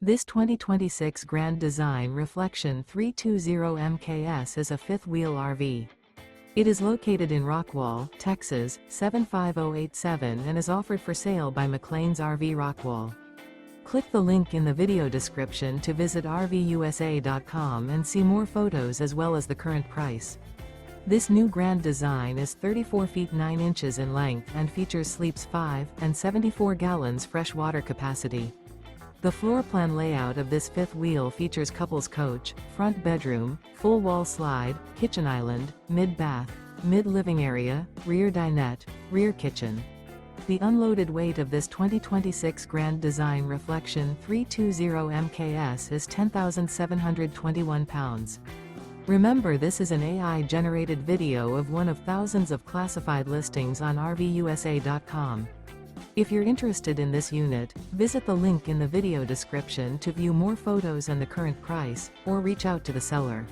This 2026 Grand Design Reflection 320 MKS is a fifth-wheel RV. It is located in Rockwall, Texas, 75087 and is offered for sale by McClain's RV Rockwall. Click the link in the video description to visit RVUSA.com and see more photos as well as the current price. This new Grand Design is 34 feet 9 inches in length and features sleeps 5 and 74 gallons fresh water capacity. The floor plan layout of this fifth wheel features couples coach, front bedroom, full wall slide, kitchen island, mid-bath, mid-living area, rear dinette, rear kitchen. The unloaded weight of this 2026 Grand Design Reflection 320 MKS is 10,721 pounds. Remember, this is an AI-generated video of one of thousands of classified listings on RVUSA.com. If you're interested in this unit, visit the link in the video description to view more photos and the current price, or reach out to the seller.